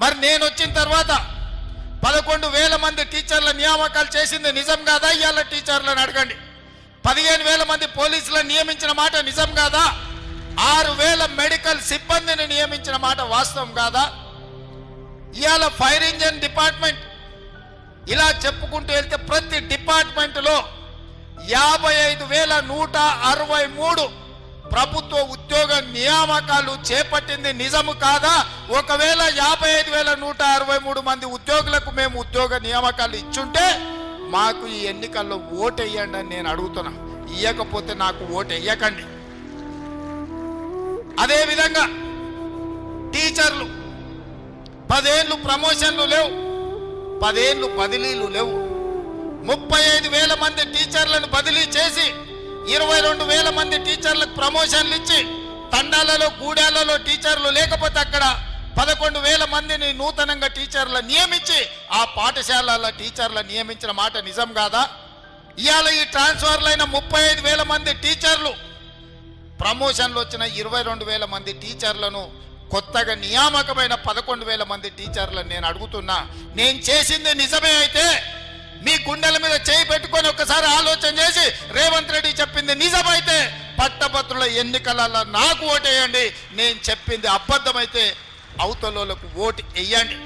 మరి నేను వచ్చిన తర్వాత 11,000 మంది టీచర్ల నియామకాలు చేసింది నిజం కాదా? ఇవాళ టీచర్లను అడగండి. 15,000 మంది పోలీసులను నియమించిన మాట నిజం కాదా? 6,000 మెడికల్ సిబ్బందిని నియమించిన మాట వాస్తవం కాదా? ఇవాళ ఫైర్ ఇంజన్ డిపార్ట్మెంట్ ఇలా చెప్పుకుంటూ వెళ్తే ప్రతి డిపార్ట్మెంట్లో 55,163 ప్రభుత్వ ఉద్యోగ నియామకాలు చేపట్టింది నిజము కాదా? ఒకవేళ 55,163 మంది ఉద్యోగులకు మేము ఉద్యోగ నియామకాలు ఇచ్చుంటే మాకు ఈ ఎన్నికల్లో ఓటు వేయండి అని నేను అడుగుతున్నా. ఇయ్యకపోతే నాకు ఓటు వేయకండి. అదేవిధంగా టీచర్లు 10 ఏళ్ళు ప్రమోషన్లు లేవు, 10 ఏళ్ళు బదిలీలు లేవు. 35,000 మంది టీచర్లను బదిలీ చేసి 22,000 మంది టీచర్లకు ప్రమోషన్లు ఇచ్చి తండాలలో గూడాలలో టీచర్లు లేకపోతే అక్కడ 11,000 మందిని నూతనంగా టీచర్లు నియమించి ఆ పాఠశాలల టీచర్లు నియమించిన మాట నిజం కాదా? ఇవాళ ఈ ట్రాన్స్ఫర్లైన 35,000 మంది టీచర్లు ప్రమోషన్లు వచ్చిన 22,000 మంది టీచర్లను కొత్తగా నియామకమైన 11,000 మంది టీచర్లను నేను అడుగుతున్నా. నేను చేసింది నిజమే అయితే మీ గుండెల మీద చేయి పెట్టుకొని ఒక్కసారి ఆలోచన చేసి రేవంత్ రెడ్డి చెప్పింది నిజమైతే పట్టభద్రుల ఎన్నికలలో నాకు ఓటేయండి. నేను చెప్పింది అబద్ధమైతే అవతలకు ఓటు వేయండి.